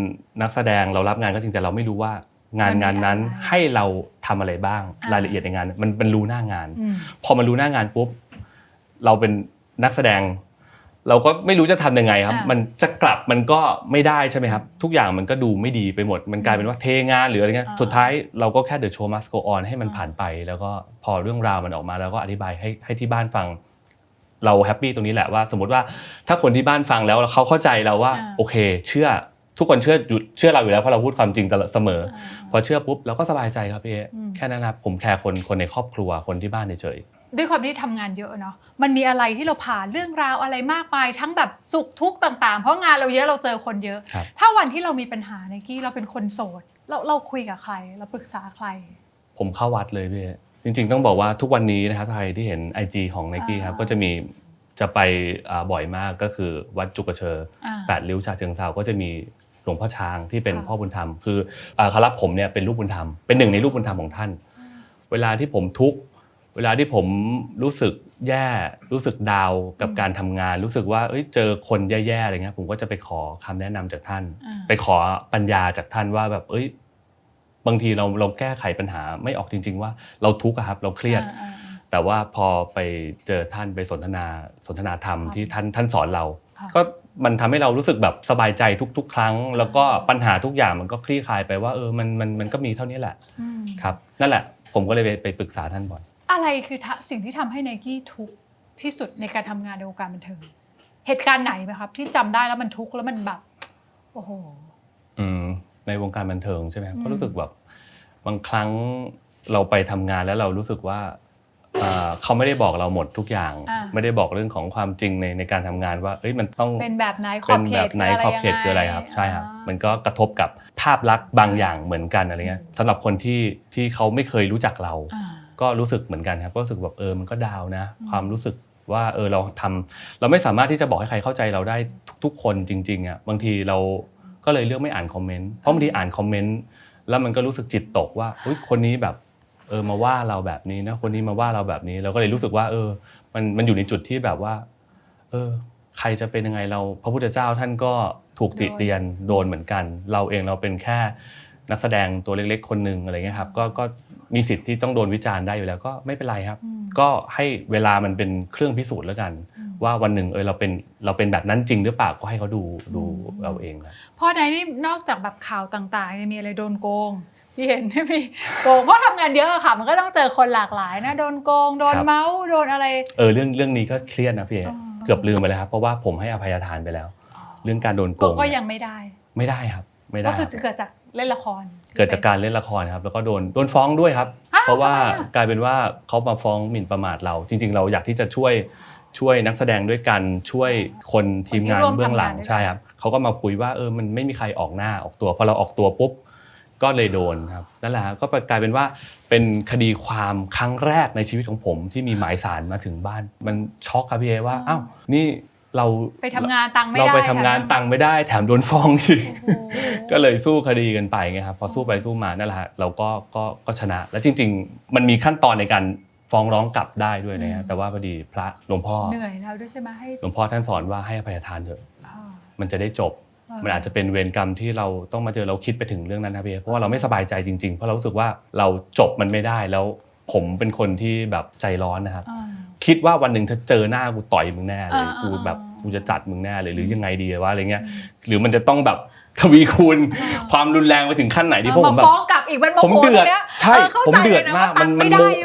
นักแสดงเรารับงานก็จริงแต่เราไม่รู้ว่างานนั้นให้เราทำอะไรบ้างรายละเอียดในงานมันรู้หน้างานพอมันรู้หน้างานปุ๊บเราเป็นนักแสดงเราก็ไม่รู้จะทำยังไงครับมันจะกลับมันก็ไม่ได้ใช่ไหมครับทุกอย่างมันก็ดูไม่ดีไปหมดมันกลายเป็นว่าเทงานหรืออะไรเงี้ยสุดท้ายเราก็แค่ the show must go on ให้มันผ่านไปแล้วก็พอเรื่องราวมันออกมาแล้วก็อธิบายให้ที่บ้านฟังเราแฮปปี้ตรงนี้แหละว่าสมมติว่าถ้าคนที่บ้านฟังแล้วเขาเข้าใจเราว่าโอเคเชื่อทุกคนเชื่อเราอยู่แล้วเพราะเราพูดความจริงตลอดเสมอพอเชื่อปุ๊บเราก็สบายใจครับพี่แค่นั้นครับผมแคร์คนในครอบครัวคนที่บ้านเฉยด้วยความที่ทำงานเยอะเนาะมันมีอะไรที่เราผ่านเรื่องราวอะไรมากมายทั้งแบบสุขทุกข์ต่างๆเพราะงานเราเยอะเราเจอคนเยอะถ้าวันที่เรามีปัญหาไนกี้เราเป็นคนโสดเราคุยกับใครเราปรึกษาใครผมเข้าวัดเลยพี่จริงๆต้องบอกว่าทุกวันนี้นะครับใครที่เห็น IG ของ Nike ครับก็จะไปบ่อยมากก็คือวัดจุกเชอ8 ริ้วฉะเชิงเทราก็จะมีหลวงพ่อช้างที่เป็นพ่อบุญธรรมคือเขารับผมเนี่ยเป็นลูกบุญธรรมเป็นหนึ่งในลูกบุญธรรมของท่านเวลาที่ผมทุกข์เวลาที่ผมรู้สึกแย่รู้สึกดาวกับการทำงานรู้สึกว่าเจอคนแย่ๆอะไรเงี้ยผมก็จะไปขอคำแนะนำจากท่านไปขอปัญญาจากท่านว่าแบบบางทีเราแก้ไขปัญหาไม่ออกจริงๆว่าเราทุกข์ครับเราเครียดแต่ว่าพอไปเจอท่านไปสนทนาธรรมที่ท่านสอนเราก็มันทำให้เรารู้สึกแบบสบายใจทุกๆครั้งแล้วก็ปัญหาทุกอย่างมันก็คลี่คลายไปว่ามันก็มีเท่านี้แหละครับนั่นแหละผมก็เลยไปปรึกษาท่านบ่อยอะไรคือสิ่งที่ทำให้ไนกี้ทุกข์ที่สุดในการทำงานในวงการบันเทิงเหตุการณ์ไหนไหมครับที่จำได้แล้วมันทุกข์แล้วมันแบบโอ้โหในวงการบันเทิงใช่ไหมก็รู้สึกแบบบางครั้งเราไปทำงานแล้วเรารู้สึกว่าเขาไม่ได้บอกเราหมดทุกอย่างไม่ได้บอกเรื่องของความจริงในการทำงานว่ามันต้องเป็นแบบไหนขอบเขตคืออะไรครับใช่ครับมันก็กระทบกับภาพลักษณ์บางอย่างเหมือนกันอะไรเงี้ยสำหรับคนที่เขาไม่เคยรู้จักเราก็รู้สึกเหมือนกันครับก็รู้สึกแบบมันก็ดาวนะความรู้สึกว่าเราไม่สามารถที่จะบอกให้ใครเข้าใจเราได้ทุกคนจริงๆอ่ะบางทีเราก็เลยเลือกไม่อ่านคอมเมนต์เพราะบางทีอ่านคอมเมนต์แล้วมันก็รู้สึกจิตตกว่าคนนี้แบบมาว่าเราแบบนี้นะคนนี้มาว่าเราแบบนี้เราก็เลยรู้สึกว่ามันอยู่ในจุดที่แบบว่าใครจะเป็นยังไงเราพระพุทธเจ้าท่านก็ถูกติเตียนโดนเหมือนกันเราเองเราเป็นแค่นักแสดงตัวเล็กๆคนนึงอะไรเงี้ยครับก็มีสิทธิ์ที่ต้องโดนวิจารณ์ได้อยู่แล้วก็ไม่เป็นไรครับก็ให้เวลามันเป็นเครื่องพิสูจน์แล้วกันว่าวันหนึ่งเราเป็นแบบนั้นจริงหรือเปล่าก็ให้เขาดูเอาเองนะเพราะในนี่นอกจากแบบข่าวต่างๆมีอะไรโดนโกงที่เห็นมีโกงเพราะทำงานเยอะค่ะมันก็ต้องเจอคนหลากหลายนะโดนโกงโดนเมาส์โดนอะไรเรื่องนี้ก็เครียดนะพี่เกือบลืมไปแล้วครับเพราะว่าผมให้อภัยทานไปแล้วเรื่องการโดนโกงก็ยังไม่ได้ครับไม่ได้ก็คือเกิดจากเล่นละครเกิดจากการเล่นละครครับแล้วก็โดนฟ้องด้วยครับเพราะว่ากลายเป็นว่าเขามาฟ้องหมิ่นประมาทเราจริงๆเราอยากที่จะช่วยนักแสดงด้วยกันช่วยคนทีมงานเบื้องหลังใช่ครับเขาก็มาคุยว่ามันไม่มีใครออกหน้าออกตัวพอเราออกตัวปุ๊บก็เลยโดนครับนั่นแหละก็กลายเป็นว่าเป็นคดีความครั้งแรกในชีวิตของผมที่มีหมายศาลมาถึงบ้านมันช็อกครับพี่เอว่าอ้าวนี่เราไปทำงานตังไม่ได้เราไปทำงานตังไม่ได้แถมโดนฟ้องอีกก็เลยสู้คดีกันไปไงครับพอสู้ไปสู้มานั่นแหละเราก็ชนะแล้วจริงๆมันมีขั้นตอนในการฟ้องร้องกลับได้ด้วยนะฮะแต่ว่าพอดีพระหลวงพ่อเหนื่อยแล้วด้วยใช่ไหมให้หลวงพ่อท่านสอนว่าให้อภัยทานเถอะมันจะได้จบมันอาจจะเป็นเวรกรรมที่เราต้องมาเจอเราคิดไปถึงเรื่องนั้นนะพี่เพราะว่าเราไม่สบายใจจริงๆเพราะเรารู้สึกว่าเราจบมันไม่ได้แล้วผมเป็นคนที่แบบใจร้อนนะครับคิดว่าวันหนึ่งถ้าเจอหน้ากูต่อยมึงแน่เลยกูจะจัดมึงแน่เลยหรือยังไงดีวะอะไรเงี้ยหรือมันจะต้องแบบทวีคูณความรุนแรงไปถึงขั้นไหนที่ผมแบบฟ้องกลับอีกมันผมเดือดใช่ผมเดือดมากมัน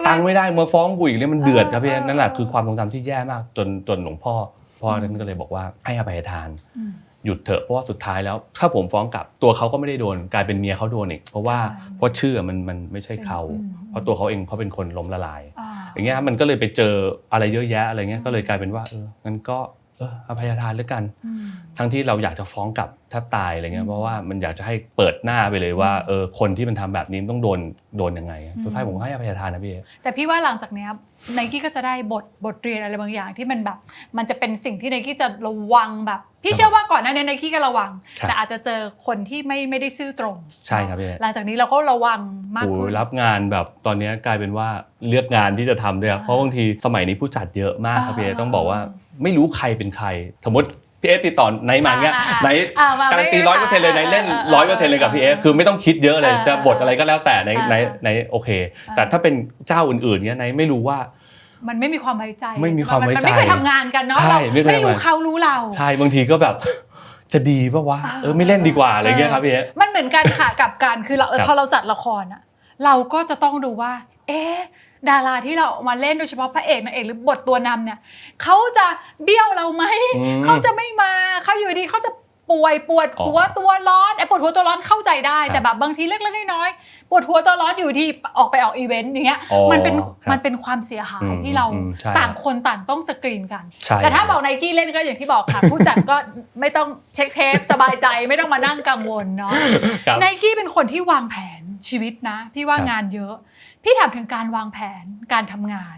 ตังไม่ได้มาฟ้องกูอีกเลยมันเดือดครับพี่นั่นแหละคือความทรงจำที่แย่มากจนหลวงพ่อท่านก็เลยบอกว่าให้อภัยทานหยุดเถอะเพราะว่าสุดท้ายแล้วถ้าผมฟ้องกลับตัวเขาก็ไม่ได้โดนกลายเป็นเมียเขาโดนอีกเพราะชื่อมันไม่ใช่เขาเพราะตัวเขาเองเขาเป็นคนล้มละลายอย่างเงี้ยมันก็เลยไปเจออะไรเยอะแยะอะไรเงี้ยก็เลยกลายเป็นว่างั้นก็อภัยทานแล้วกันทั้งที่เราอยากจะฟ้องกลับแทบตายอะไรเงี้ยเพราะว่ามันอยากจะให้เปิดหน้าไปเลยว่าคนที่มันทำแบบนี้ต้องโดนยังไงสุดท้ายผมให้อภัยทานนะพี่แต่พี่ว่าหลังจากนี้ไนกี้ก็จะได้บทเรียนอะไรบางอย่างที่มันแบบมันจะเป็นสิ่งที่ไนกี้จะระวังแบบพิ พี่เชื่อว่าก่อนหน้านี้ไนกี้ก็ระวัง ครับ แต่อาจจะเจอคนที่ไม่ได้ซื่อตรง ใช่ครับพี่ หลังจากนี้เราก็ระวังมาก โอ้ ขึ้ ย น รับงานแบบตอนนี้กลายเป็นว่าเลือกงานที่จะทำด้วยครับเพราะบางทีสมัยนี้ผู้จัดเยอะมากครับพี่ต้องบอกว่าไม่รู้ใครเป็นใครสมมติพี่เอติดต่อไหนมาเงี้ยไหนการันตี100%เลยไหนเล่น100%เลยกับพี่เอคือไม่ต้องคิดเยอะเลยจะบทอะไรก็แล้วแต่ในโอเคแต่ถ้าเป็นเจ้าอื่นๆเนี้ยไหนไม่รู้ว่า มันไม่มีความไว้ใจ ไม่มีความไว้ใจ นไม่เคยทำงานกันเนาะ ใช่ เรา ไม่เคย ไม่รู้ ทำงาน เขารู้เรา ใช่บางทีก็แบบ จะดีป่ะวะไม่เล่นดีกว่าอะไรเงี้ยครับพี่เอ มันเหมือนกันค่ะ กับการคือเรา ครับ พอเราจัดละครอ่ะเราก็จะต้องดูว่า เอ๊ะดาราที่เราเอามาเล่นโดยเฉพาะพระเอกนางเอกหรือบทตัวนำเนี่ยเขาจะเบี้ยวเราไหมเขาจะไม่มาเขาอยู่ดีเขาจะป่วยปวดหัวตัวร้อนไอ้ปวดหัวตัวร้อนเข้าใจได้แต่แบบบางทีเล็กๆน้อยๆปวดหัวตัวร้อนอยู่ที่ออกอีเวนต์อย่างเงี้ยมันเป็นความเสียหายที่เราต่างคนต่างต้องสกรีนกันแต่ถ้าบอกไนกี้เล่นก็อย่างที่บอกค่ะผู้จัดก็ไม่ต้องเช็คเทปสบายใจไม่ต้องมานั่งกังวลเนาะไนกี้เป็นคนที่วางแผนชีวิตนะพี่ว่างานเยอะพี่ถามถึงการวางแผนการทำงาน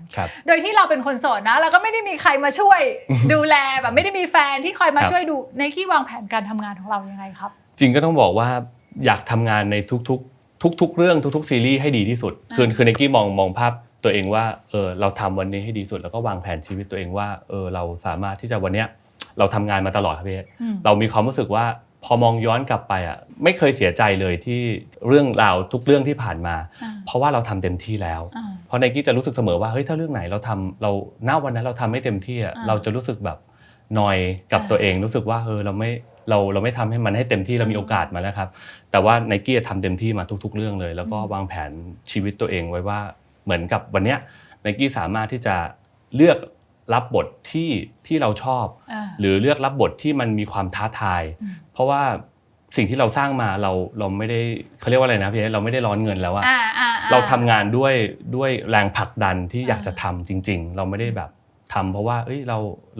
โดยที่เราเป็นคนโสดนะเราก็ไม่ได้มีใครมาช่วย ดูแลแบบไม่ได้มีแฟนที่คอยมาช่วยดูไนกี้วางแผนการทำงานของเรายังไงครับจริงก็ต้องบอกว่าอยากทำงานในทุกเรื่องทุกซีรีส์ให้ดีที่สุดคือไนกี้มองภาพตัวเองว่าเราทำวันนี้ให้ดีสุดแล้วก็วางแผนชีวิตตัวเองว่าเราสามารถที่จะวันเนี้ยเราทำงานมาตลอดครับพี่เรามีความรู้สึกว่าพอมองย้อนกลับไปอ่ะไม่เคยเสียใจเลยที่เรื่องราวทุกเรื่องที่ผ่านมาเพราะว่าเราทำเต็มที่แล้วเพราะไนกี้จะรู้สึกเสมอว่าเฮ้ยถ้าเรื่องไหนเราณวันนั้นเราทำไม่เต็มที่อ่ะเราจะรู้สึกแบบนอยกับตัวเองรู้สึกว่าเราไม่ทำให้มันให้เต็มที่เรามีโอกาสมาแล้วครับแต่ว่าไนกี้ทำเต็มที่มาทุกๆเรื่องเลยแล้วก็วางแผนชีวิตตัวเองไว้ว่าเหมือนกับวันเนี้ยไนกี้สามารถที่จะเลือกรับบทที่เราชอบหรือเลือกรับบทที่มันมีความท้าทายเพราะว่าสิ่งที่เราสร้างมาเราไม่ได้เขาเรียกว่าอะไรนะพี่เราไม่ได้ร้อนเงินแล้วอะเราทำงานด้วยแรงผลักดันที่อยากจะทำจริงๆเราไม่ได้แบบทำเพราะว่าเ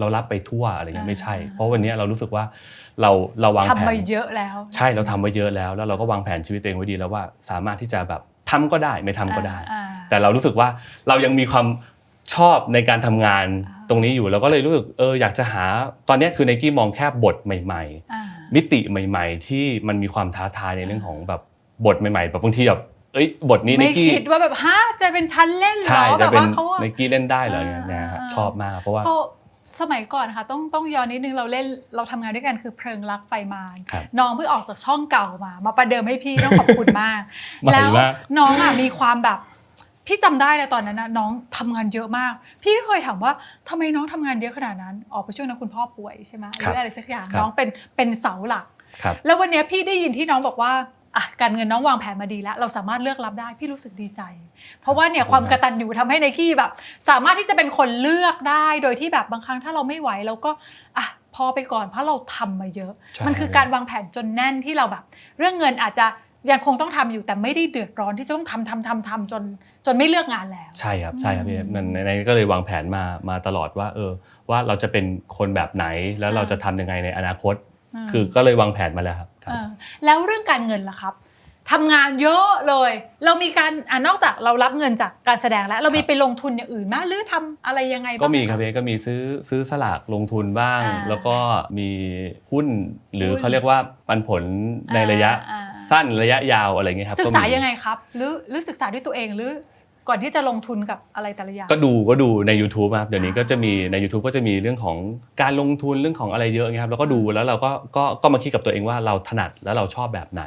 รารับไปทั่วอะไรเงี้ยไม่ใช่เพราะวันนี้เรารู้สึกว่าเราวางแผนทำมาเยอะแล้วใช่เราทำไว้เยอะแล้วเราก็วางแผนชีวิตตัวเองไว้ดีแล้วว่าสามารถที่จะแบบทำก็ได้ไม่ทำก็ได้แต่เรารู้สึกว่าเรายังมีความชอบในการทำงานตรงนี้อยู่เราก็เลยรู้สึกอยากจะหาตอนนี้คือไนกี้มองแค่บทใหม่ๆมิติใหม่ๆที่มันมีความท้าทายในเรื่องของแบบบทใหม่ๆแบบบางทีแบบบทนี้ไนกี้ไม่คิดว่าแบบจะเป็นชั้นเล่นเหรอแบบว่าเขาไนกี้เล่นได้เหรอเนี่ยนะฮะชอบมากเพราะว่าสมัยก่อนค่ะต้องย้อนนิดนึงเราทำงานด้วยกันคือเพลิงรักไฟมารน้องเพิ่งออกจากช่องเก่ามาประเดิมให้พี่ต้องขอบคุณมากแล้วน้องมีความแบบพี่จำได้เลยตอนนั้นนะน้องทำงานเยอะมากพี่เคยถามว่าทำไมน้องทำงานเยอะขนาดนั้นออกไปช่วงนั้นคุณพ่อป่วยใช่ไหมหรืออะไรสักอย่างน้องเป็นเสาหลักแล้ววันนี้พี่ได้ยินที่น้องบอกว่าการเงินน้องวางแผนมาดีแล้วเราสามารถเลือกรับได้พี่รู้สึกดีใจเพราะว่าเนี่ยความกตัญญูทำให้ไนกี้แบบสามารถที่จะเป็นคนเลือกได้โดยที่แบบบางครั้งถ้าเราไม่ไหวเราก็พอไปก่อนเพราะเราทำมาเยอะมันคือการวางแผนจนแน่นที่เราแบบเรื่องเงินอาจจะยังคงต้องทำอยู่แต่ไม่ได้เดือดร้อนที่จะต้องทำจนไม่เลือกงานแล้วใช่ครับพี่ในก็เลยวางแผนมาตลอดว่าว่าเราจะเป็นคนแบบไหนแล้วเราจะทำยังไงในอนาคตคือก็เลยวางแผนมาแล้วครับแล้วเรื่องการเงินล่ะครับทำงานเยอะเลยเรามีการนอกจากเรารับเงินจากการแสดงแล้วเรามีไปลงทุนอย่างอื่นไหมหรือทำอะไรยังไงบ้างก็มีครับก็มีซื้อสลากลงทุนบ้างแล้วก็มีหุ้นหรือเขาเรียกว่าปันผลในระยะสั้นระยะยาวอะไรเงี้ยครับศึกษายังไงครับหรือศึกษาด้วยตัวเองหรือก่อนที่จะลงทุนกับอะไรแต่ละอย่างก็ดูใน YouTube ครับเดี๋ยวนี้ก็จะมีใน YouTube ก็จะมีเรื่องของการลงทุนเรื่องของอะไรเยอะครับแล้วก็ดูแล้วเราก็มาคิดกับตัวเองว่าเราถนัดแล้วเราชอบแบบไหน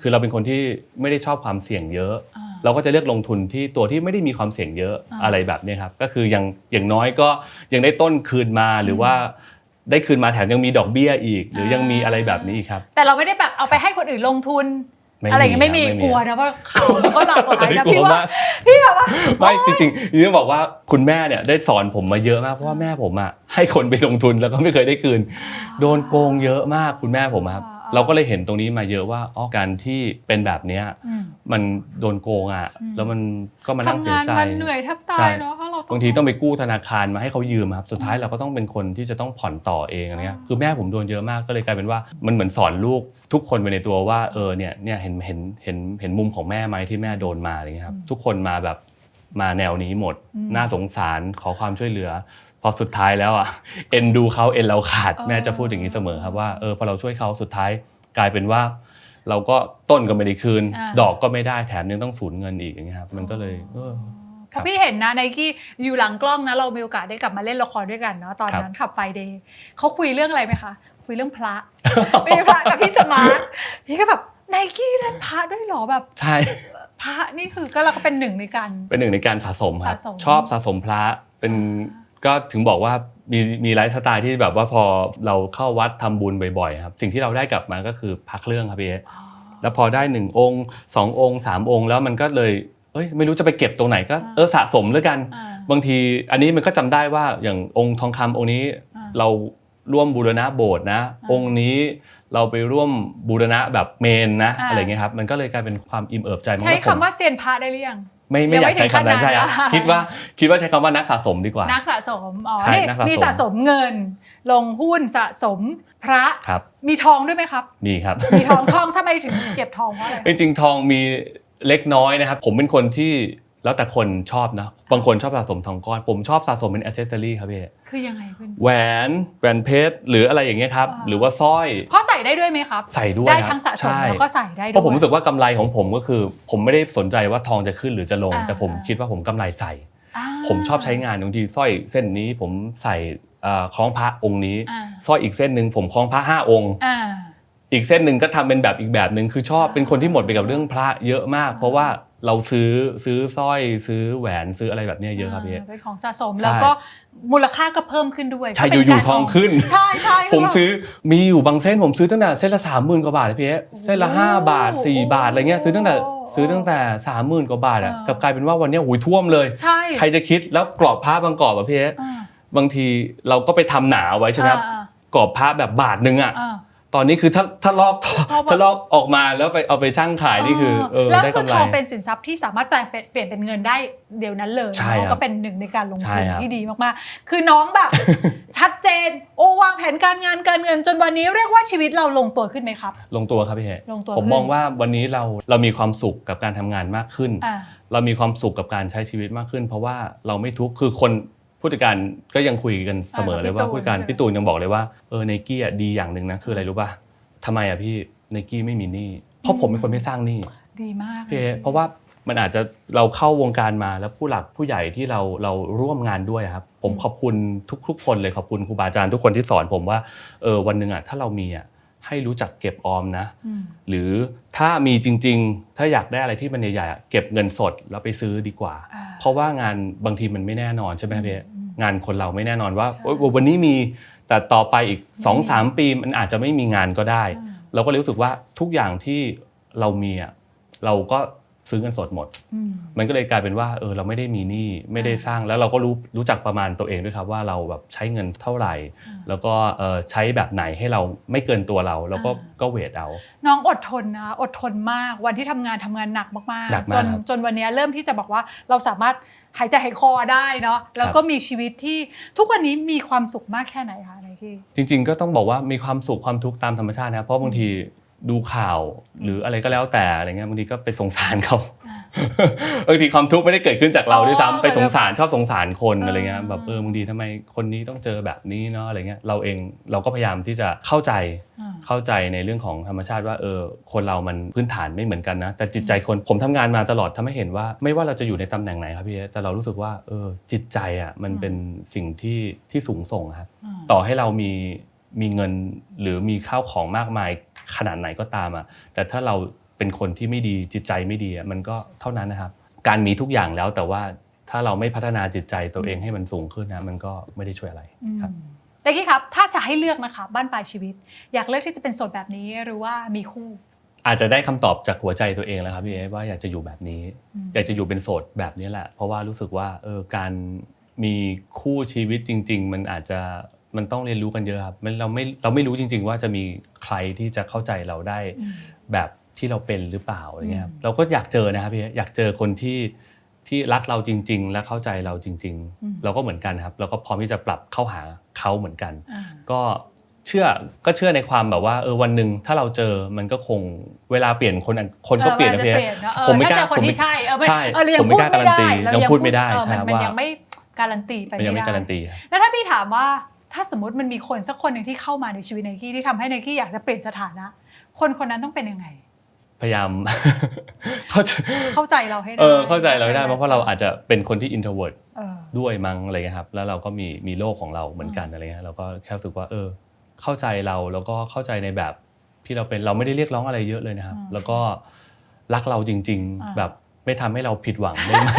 คือเราเป็นคนที่ไม่ได้ชอบความเสี่ยงเยอะเราก็จะเลือกลงทุนที่ตัวที่ไม่ได้มีความเสี่ยงเยอะอะไรแบบนี้ครับก็คืออย่างน้อยก็ยังได้ต้นคืนมาหรือว่าได้คืนมาแถมยังมีดอกเบี้ยอีกหรือยังมีอะไรแบบนี้อีกครับแต่เราไม่ได้แบบเอาไปให้คนอื่นลงทุนอะไรอย่างเงี้ยไม่มีกลัวนะว่าข่าวมันก็หลากหลายนะพี่แบบว่าไม่จริงๆนี่ต้องบอกว่าคุณแม่เนี่ยได้สอนผมมาเยอะมากเพราะว่าแม่ผมให้คนไปลงทุนแล้วก็ไม่เคยได้คืนโดนโกงเยอะมากคุณแม่ผมครับเราก็เลยเห็นตรงนี้มาเยอะว่าการที่เป็นแบบนี้มันโดนโกงแล้วมันก็มานั่งเสียใจมันเหนื่อยแทบตายเนาะเพราะเราบางทีต้องไปกู้ธนาคารมาให้เขายืมครับสุดท้ายเราก็ต้องเป็นคนที่จะต้องผ่อนต่อเองอะไรเงี้ยคือแม่ผมโดนเยอะมากก็เลยกลายเป็นว่ามันเหมือนสอนลูกทุกคนไปในตัวว่าเนี่ยเห็นมุมของแม่ไหมที่แม่โดนมาอะไรเงี้ยครับทุกคนมาแบบ มาแนวนี้หมดน่าสงสารขอความช่วยเหลือพอสุดท้ายแล้วเอ็นดูเขาเอ็นเราขาดแม่จะพูดอย่างนี้เสมอครับว่าพอเราช่วยเขาสุดท้ายกลายเป็นว่าเราก็ต้นก็ไม่ได้คืนดอกก็ไม่ได้แถมยังต้องสูญเงินอีกอย่างเงี้ยครับมันก็เลยเพราะพี่เห็นนะไนกี้อยู่หลังกล้องนะเรามีโอกาสได้กลับมาเล่นละครด้วยกันเนาะตอนนั้นขับไฟเดย์เขาคุยเรื่องอะไรไหมคะคุยเรื่องพระ มีพระกับพี่สมาร์ทพี่ก็แบบไนกี้เล่นพระด้วยหรอแบบใช่พระนี่คือก็เราก็เป็นหนึ่งในการสะสมครับชอบสะสมพระเป็นก็ถึงบอกว่ามีไลฟ์สไตล์ที่แบบว่าพอเราเข้าวัดทำบุญบ่อยๆครับสิ่งที่เราได้กลับมาก็คือพระเครื่องครับพี่แล้วพอได้1องค์2องค์3องค์แล้วมันก็เลยไม่รู้จะไปเก็บตรงไหนก็สะสมแล้วกันบางทีอันนี้มันก็จำได้ว่าอย่างองค์ทองคำองค์นี้เราร่วมบูรณะโบสถ์นะองค์นี้เราไปร่วมบูรณะแบบเมนนะอะไรเงี้ยครับมันก็เลยกลายเป็นความอิ่มเอิบใจมากใช้คำว่าเซียนพระได้หรือยังไม่อยากใช้คำนั้นใช่ครับคิดว่าใช้คำว่านักสะสมดีกว่านักสะสมมีสะสมเงินลงหุ้นสะสมพระมีทองด้วยไหมครับมีครับมีทองทำไมถึงเก็บทองเพราะอะไรจริงๆทองมีเล็กน้อยนะครับผมเป็นคนที่แล้วแต่คนชอบนะบางคนชอบสะสมทองก้อนผมชอบสะสมเป็นแอคเซสซอรี่ครับพี่คือยังไงคุณแหวนเพชรหรืออะไรอย่างเงี้ยครับหรือว่าสร้อยเพราะใส่ได้ด้วยไหมครับใส่ด้วยได้ทั้งสะสมแล้วก็ใส่ได้ด้วยเพราะผมรู้สึกว่ากำไรของผมก็คือผมไม่ได้สนใจว่าทองจะขึ้นหรือจะลงแต่ผมคิดว่าผมกำไรใส่ผมชอบใช้งานบางทีสร้อยเส้นนี้ผมใส่คล้องพระองค์นี้สร้อยอีกเส้นนึงผมคล้องพระ5องค์อีกเส้นนึงก็ทำเป็นแบบอีกแบบนึงคือชอบเป็นคนที่หมดไปกับเรื่องพระเยอะมากเพราะว่าเราซื้อสร้อยซื้อแหวนซื้ออะไรแบบนี้เยอะครับพี่เป็นของสะสมแล้วก็มูลค่าก็เพิ่มขึ้นด้วยใช่อยู่ทองขึ้นใช่ผมซื้อมีอยู่บางเส้นผมซื้อตั้งแต่เส้นละ 30,000 กว่าบาทเลยพี่เส้นละ5 บาท4 บาทอะไรเงี้ยซื้อตั้งแต่ 30,000 กว่าบาทกลับกลายเป็นว่าวันนี้ท่วมเลยใครจะคิดแล้วกรอบผ้าบางกรอบพี่บางทีเราก็ไปทำหนาไว้ใช่ไหมกรอบผ้าแบบบาทนึงตอนนี้คือถ้าลอกออกมาแล้วไปเอาไปชั่งขายนี่คือได้กำไรแล้วคือทองเป็นสินทรัพย์ที่สามารถเปลี่ยนเป็นเงินได้เดี๋ยวนั้นเลยก็เป็นหนึ่งในการลงทุนที่ดีมากๆคือน้องแบบชัดเจนวางแผนการงานการเงินจนวันนี้เรียกว่าชีวิตเราลงตัวขึ้นไหมครับลงตัวครับพี่ผมมองว่าวันนี้เรามีความสุขกับการทำงานมากขึ้นเรามีความสุขกับการใช้ชีวิตมากขึ้นเพราะว่าเราไม่ทุกข์คือคนผู้จัดการก็ยังคุยกันเสมอเลยว่าผู้จัดการพี่ตูนยังบอกเลยว่าNikeดีอย่างนึงนะคืออะไรรู้ป่ะทำไมพี่ Nike ไม่มีหนี้เพราะผมเป็นคนไม่สร้างหนี้ดีมากเพราะว่ามันอาจจะเราเข้าวงการมาแล้วผู้หลักผู้ใหญ่ที่เราร่วมงานด้วยครับผมขอบคุณทุกคนเลยขอบคุณครูบาอาจารย์ทุกคนที่สอนผมว่าวันนึงถ้าเรามีให้รู้จักเก็บออมนะหรือถ้ามีจริงๆถ้าอยากได้อะไรที่มันใหญ่ๆเก็บเงินสดแล้วไปซื้อดีกว่าเพราะว่างานบางทีมันไม่แน่นอนใช่ไหมพี่งานคนเราไม่แน่นอนว่าวันนี้มีแต่ต่อไปอีก 2-3 ปีมันอาจจะไม่มีงานก็ได้เราก็รู้สึกว่าทุกอย่างที่เรามีเราก็ซื้อเงินสดหมดมันก็เลยกลายเป็นว่าเราไม่ได้มีหนี้ไม่ได้สร้างแล้วเราก็รู้จักประมาณตัวเองด้วยครับว่าเราแบบใช้เงินเท่าไหร่แล้วก็ใช้แบบไหนให้เราไม่เกินตัวเราแล้วก็เวทเอาน้องอดทนนะอดทนมากวันที่ทำงานหนักมากๆจนวันนี้เริ่มที่จะบอกว่าเราสามารถหายใจหายคอได้เนาะแล้วก็มีชีวิตที่ทุกวันนี้มีความสุขมากแค่ไหนคะไนกี้จริงๆก็ต้องบอกว่ามีความสุขความทุกข์ตามธรรมชาตินะเพราะบางทีดูข่าวหรืออะไรก็แล้วแต่อะไรเงี้ยบางทีก็ไปสงสารเขาบางทีความทุกข์ไม่ได้เกิดขึ้นจากเราด้วยซ้ำไปสงสารชอบสงสารคนอะไรเงี้ยแบบบางทีทำไมคนนี้ต้องเจอแบบนี้เนาะอะไรเงี้ยเราก็พยายามที่จะเข้าใจในเรื่องของธรรมชาติว่าคนเรามันพื้นฐานไม่เหมือนกันนะแต่จิตใจคนผมทำงานมาตลอดทำให้เห็นว่าไม่ว่าเราจะอยู่ในตำแหน่งไหนครับพี่แต่เรารู้สึกว่าจิตใจมันเป็นสิ่งที่สูงส่งครับต่อให้เรามีเงินหรือมีข้าวของมากมายขนาดไหนก็ตามแต่ถ้าเราเป็นคนที่ไม่ดีจิตใจไม่ดีมันก็เท่านั้นนะครับการมีทุกอย่างแล้วแต่ว่าถ้าเราไม่พัฒนาจิตใจตัวเองให้มันสูงขึ้นนะมันก็ไม่ได้ช่วยอะไรครับไนกี้ครับถ้าจะให้เลือกนะคะบ้านปลายชีวิตอยากเลือกที่จะเป็นโสดแบบนี้หรือว่ามีคู่อาจจะได้คำตอบจากหัวใจตัวเองแล้วครับพี่ว่าอยากจะอยู่แบบนี้อยากจะอยู่เป็นโสดแบบนี้แหละเพราะว่ารู้สึกว่าการมีคู่ชีวิตจริงๆมันอาจจะมันต้องเรียนรู้กันเยอะครับเราไม่รู้จริงๆว่าจะมีใครที่จะเข้าใจเราได้แบบที่เราเป็นหรือเปล่าอะไรเงี้ยครับเราก็อยากเจอนะครับพี่อยากเจอคนที่รักเราจริงๆและเข้าใจเราจริงๆเราก็เหมือนกันครับเราก็พร้อมที่จะปรับเข้าหาเขาเหมือนกันก็ เชื่อในความแบบว่าวันหนึ่งถ้าเราเจอมันก็คงเวลาเปลี่ยนคนก็เปลี่ยนนะพี่ผมไม่กล้าคนที่ใช่ผมไม่กล้าการันตียังพูดไม่ได้ใช่ว่ามันยังไม่การันตีไปไม่ได้ยังไม่การันตีแล้วถ้าพี่ถามว่าถ้าสมมติมันมีคนสักคนหนึ่งที่เข้ามาในชีวิตไนกี้ที่ทำให้ไนกี้อยากจะเปลี่ยนสถานะคนนั้นต้องเป็นยังไงพยายาม เข้าใจเราให้ได้เข้าใจเราได้เพราะเราอาจจะเป็นคนที่ introvert ด้วยมั้งอะไรเงี้ยครับแล้วเราก็มีโลกของเราเหมือนกันอะไรเงี้ยเราก็แค่รู้สึกว่าเข้าใจเราแล้วก็เข้าใจในแบบที่เราเป็นเราไม่ได้เรียกร้องอะไรเยอะเลยนะครับแล้วก็รักเราจริงๆแบบไม่ทำให้เราผิดหวังได้ไหม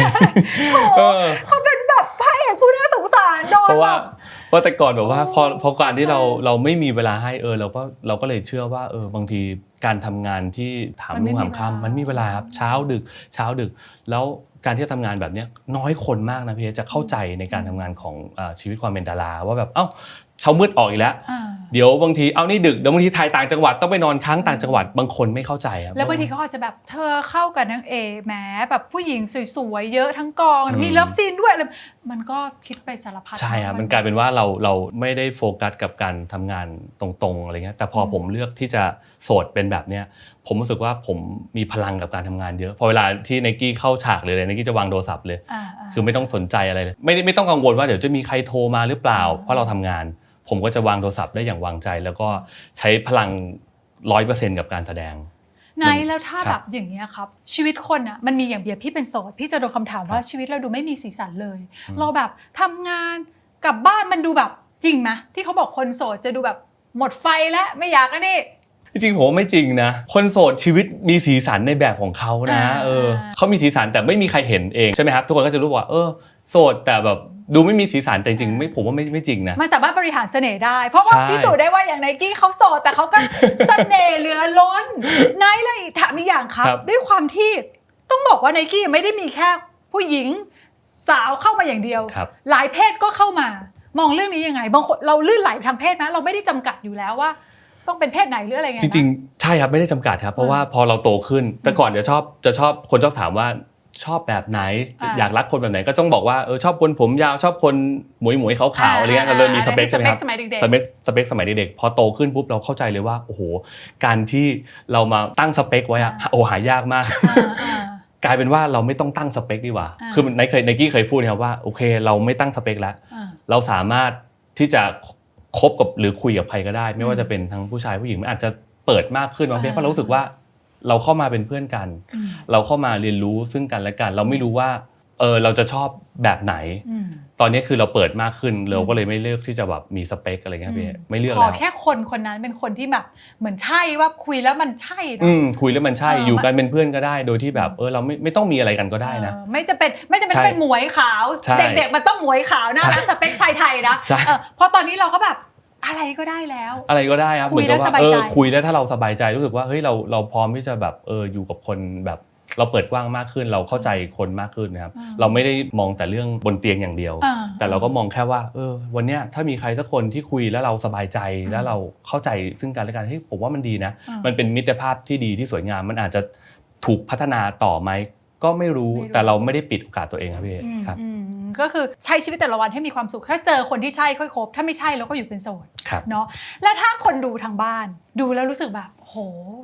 เขาเป็นแบบพระเอกผู้น่าสงสารโดนเพราะว่าแต่ก่อนแบบว่าพอการที่เราไม่มีเวลาให้เราก็เลยเชื่อว่าบางทีการทำงานที่ถามรุ่งถามค่ำมันมีเวลาครับเช้าดึกแล้วการที่จะทำงานแบบนี้น้อยคนมากนะพี่จะเข้าใจในการทำงานของชีวิตความเป็นดาราว่าแบบเช้ามืดออกอีกแล้วเดี๋ยวบางทีนี่ดึกเดี๋ยวบางทีถ่ายต่างจังหวัดต้องไปนอนค้างต่างจังหวัดบางคนไม่เข้าใจครับแล้วบางทีเขาอาจจะแบบเธอเข้ากับนางเอกแหมแบบผู้หญิงสวยๆเยอะทั้งกองมีเลิฟซีนด้วยมันก็คิดไปสารพัดใช่ครับมันกลายเป็นว่าเราไม่ได้โฟกัสกับการทำงานตรงๆอะไรเงี้ยแต่พอผมเลือกที่จะโสดเป็นแบบเนี้ยผมรู้สึกว่าผมมีพลังกับการทำงานเยอะพอเวลาที่ไนกี้เข้าฉากเลยไนกี้จะวางโทรศัพท์เลยคือไม่ต้องสนใจอะไรเลยไม่ต้องกังวลว่าเดี๋ยวจะมีใครโทรมาหรือเปล่าเพราะเราทำงานผมก็จะวางโทรศัพท์ได้อย่างวางใจแล้วก็ใช้พลัง 100% กับการแสดงไหนแล้วถ้าแบบอย่างเงี้ยครับชีวิตคนอ่ะมันมีอย่างเดียวพี่เป็นโสดพี่จะโดนคำถามว่าชีวิตเราดูไม่มีสีสันเลยเราแบบทำงานกลับบ้านมันดูแบบจริงไหมที่เขาบอกคนโสดจะดูแบบหมดไฟแล้วไม่อยากอันนี้จริงๆผมไม่จริงนะคนโสดชีวิตมีสีสันในแบบของเขานะเขามีสีสันแต่ไม่มีใครเห็นเองใช่ไหมครับทุกคนก็จะรู้ว่าโสดแต่แบบดูไม่มีสีสันแต่จริงๆผมว่าไม่จริงนะมันสามารถบริหารเสน่ห์ได้เพราะว่าพิสูจน์ได้ว่าอย่างไนกี้เขาโสดแต่เขาก็เสน่ห์เหลือล้นไนเลยถามอีกอย่างครับด้วยความที่ต้องบอกว่าไนกี้ไม่ได้มีแค่ผู้หญิงสาวเข้ามาอย่างเดียวหลายเพศก็เข้ามามองเรื่องนี้ยังไงบางคนเราลื่นไหลทางเพศนะเราไม่ได้จำกัดอยู่แล้วว่าต้องเป็นเพศไหนหรืออะไรไงจริงๆใช่ครับไม่ได้จำกัดครับเพราะว่าพอเราโตขึ้นแต่ก่อนจะชอบคนชอบถามว่าชอบแบบไหนอยากรักคนแบบไหนก็ต้องบอกว่าชอบคนผมยาวชอบคนหมวยๆขาวๆอะไรเงี้ยเราเริ่มมีสเปคใช่ไหมครับสเปคสมัยเด็กๆพอโตขึ้นปุ๊บเราเข้าใจเลยว่าโอ้โหการที่เรามาตั้งสเปคไว้หายากมากกลายเป็นว่าเราไม่ต้องตั้งสเปคดีกว่าคือไนกี้เคยพูดนะครับว่าโอเคเราไม่ตั้งสเปคแล้วเราสามารถที่จะคบกับหรือคุยกับใครก็ได้ไม่ว่าจะเป็นทั้งผู้ชายผู้หญิงมันอาจจะเปิดมากขึ้นบางทีเพราะเรารู้สึกว่าเราเข้ามาเป็นเพื่อนกันเราเข้ามาเรียนรู้ซึ่งกันและกันเราไม่รู้ว่าเราจะชอบแบบไหนตอนนี้คือเราเปิดมากขึ้นเราก็เลยไม่เลือกที่จะแบบมีสเปคอะไรเงี้ยพี่ไม่เลือกแล้วขอแค่คนนั้นเป็นคนที่แบบเหมือนใช่ว่าคุยแล้วมันใช่นะคุยแล้วมันใช่อยู่กันเป็นเพื่อนก็ได้โดยที่แบบเราไม่ต้องมีอะไรกันก็ได้นะไม่จะเป็นหมวยขาวเด็กๆมันต้องหมวยขาวนะสเปคชายไทยนะเพราะตอนนี้เราก็แบบอะไรก็ได้แล้วอะไรก็ได้ครับคุยแล้วสบายใจคุยแล้วถ้าเราสบายใจรู้สึกว่าเฮ้ยเราพร้อมที่จะแบบอยู่กับคนแบบเราเปิดกว้างมากขึ้นเราเข้าใจคนมากขึ้นนะครับเราไม่ได้มองแต่เรื่องบนเตียงอย่างเดียวแต่เราก็มองแค่ว่าวันเนี้ยถ้ามีใครสักคนที่คุยแล้วเราสบายใจแล้วเราเข้าใจซึ่งกันและกันให้ผมว่ามันดีนะมันเป็นมิตรภาพที่ดีที่สวยงามมันอาจจะถูกพัฒนาต่อไหมก็ไม่รู้แต่เราไม่ได้ปิดโอกาสตัวเองครับพี่ครับก็คือใช้ชีวิตแต่ละวันให้มีความสุขถ้าเจอคนที่ใช่ค่อยคบถ้าไม่ใช่เราก็อยู่เป็นโสดเนาะและถ้าคนดูทางบ้านดูแล้วรู้สึกแบบโห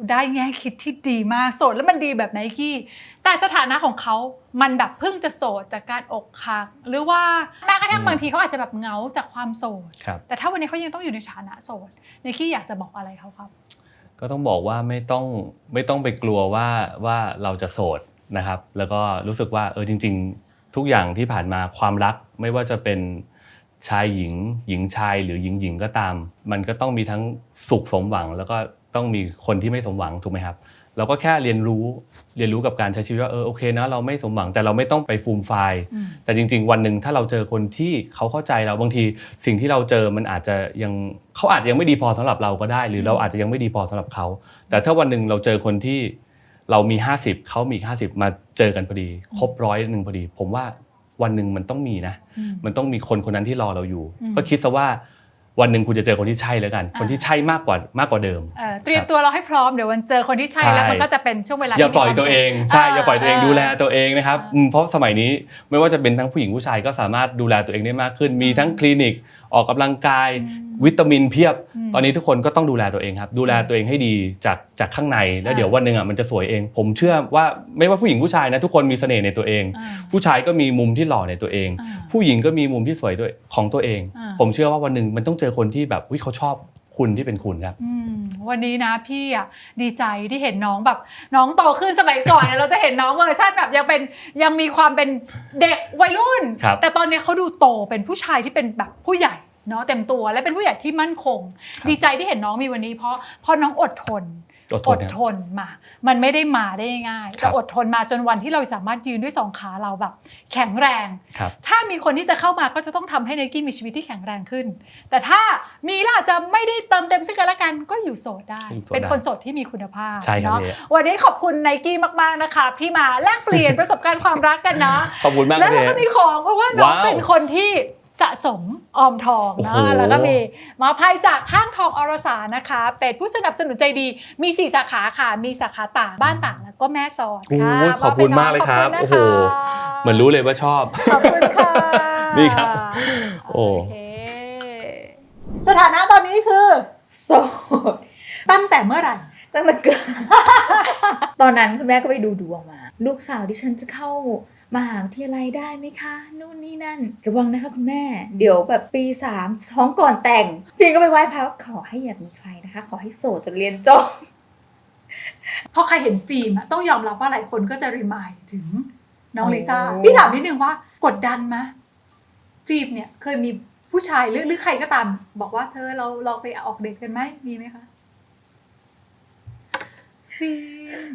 ได้แง่คิดที่ดีมากโสดแล้วมันดีแบบไนกี้แต่สถานะของเขามันแบบเพิ่งจะโสดจากการอกหักหรือว่าแม้กระทั่งบางทีเขาอาจจะแบบเหงาจากความโสดแต่ถ้าวันนี้เขายังต้องอยู่ในฐานะโสดไนกี้อยากจะบอกอะไรเขาครับก็ต้องบอกว่าไม่ต้องไปกลัวว่าเราจะโสดนะครับแล้วก็รู้สึกว่าจริงๆทุกอย่างที่ผ่านมาความรักไม่ว่าจะเป็นชายหญิงชายหรือหญิงก็ตามมันก็ต้องมีทั้งสุขสมหวังแล้วก็ต้องมีคนที่ไม่สมหวังถูกไหมครับเราก็แค่เรียนรู้กับการใช้ชีวิตว่าโอเคนะเราไม่สมหวังแต่เราไม่ต้องไปฟูมไฟล์แต่จริงๆวันนึงถ้าเราเจอคนที่เขาเข้าใจเราบางทีสิ่งที่เราเจอมันอาจจะเขาอาจจะยังไม่ดีพอสำหรับเราก็ได้หรือเราอาจจะยังไม่ดีพอสำหรับเขาแต่ถ้าวันนึงเราเจอคนที่เรามี50เขามี50มาเจอกันพอดีครบ100พอดีผมว่าวันนึงมันต้องมีนะมันต้องมีคนนั้นที่รอเราอยู่ก็คิดซะว่าวันนึงคุณจะเจอคนที่ใช่แล้วกันคนที่ใช่มากกว่าเดิมเตรียมตัวเราให้พร้อมเดี๋ยววันเจอคนที่ใช่แล้วมันก็จะเป็นช่วงเวลาอย่าปล่อยตัวเองใช่อย่าปล่อยตัวเองดูแลตัวเองนะครับเพราะสมัยนี้ไม่ว่าจะเป็นทั้งผู้หญิงผู้ชายก็สามารถดูแลตัวเองได้มากขึ้นมีทั้งคลินิก ออกกำลังกายวิตามินเพียบตอนนี้ทุกคนก็ต้องดูแลตัวเองครับดูแลตัวเองให้ดีจากข้างในแล้วเดี๋ยววันนึงมันจะสวยเองผมเชื่อว่าไม่ว่าผู้หญิงผู้ชายนะทุกคนมีเสน่ห์ในตัวเองผู้ชายก็มีมุมที่หล่อในตัวเองผู้หญิงก็มีมุมที่สวยของตัวเองผมเชื่อว่าวันนึงมันต้องเจอคนที่แบบเขาชอบคุณที่เป็นคุณครับวันนี้นะพี่ดีใจที่เห็นน้องแบบน้องโตขึ้นสมัยก่อนเราจะเห็นน้องเวอร์ชันแบบยังมีความเป็นเด็กวัยรุ่นแต่ตอนนี้เขาดูโตเป็นผู้ชายที่เป็นแบบผู้ใหญ่เนาะเต็มตัวและเป็นผู้ใหญ่ที่มั่นคงดีใจที่เห็นน้องมีวันนี้เพราะน้องอดทนมามันไม่ได้มาได้ง่ายแต่อดทนมาจนวันที่เราสามารถยืนด้วย2ขาเราแบบแข็งแรงถ้ามีคนที่จะเข้ามาก็จะต้องทำให้ไนกี้มีชีวิตที่แข็งแรงขึ้นแต่ถ้ามีล่ะจะไม่ได้เติมเต็มซึ่งกันและกันก็อยู่โสดได้เป็นคนโสดที่มีคุณภาพเนาะวันนี้ขอบคุณไนกี้มากๆนะคะที่มาแลกเปลี่ยนประสบการณ์ความรักกันนะขอบคุณมากแล้วเราก็มีของเพราะว่าน้องเป็นคนที่สะสมออมทองนะแล้วก็มีมาภัยจากห้างทองอรสารนะคะเป็นผู้สนับสนุนใจดีมี4สาขาค่ะมีสาขาตากบ้านตากแล้วก็แม่สอดค่ะขอบคุณมากเลยครับโอ้โหเหมือนรู้เลยว่าชอบขอบคุณค่ะนี่ครับโอ้สถานะตอนนี้คือโสดตั้งแต่เมื่อไหร่ตั้งแต่เกิด ตอนนั้นคุณแม่ก็ไปดูดวงมาลูกสาวดิฉันจะเข้ามหาวิทยาลัยได้ไหมคะนู่นนี่นั่นระวังนะคะคุณแม่เดี๋ยวแบบปี3ท้องก่อนแต่งฟิล์มก็ไปไหว้พระขอให้อย่ามีใครนะคะขอให้โสดจนเรียนจบ พอใครเห็นฟิล์มต้องยอมรับว่าหลายคนก็จะรีมายถึงน้องลิซ่าพี่ถามนิดนึงว่ากดดันไหมฟิล์มเนี่ยเคยมีผู้ชายหรือใครก็ตามบอกว่าเธอเราไปออกเดทกันไหมมีไหมคะฟิล์ม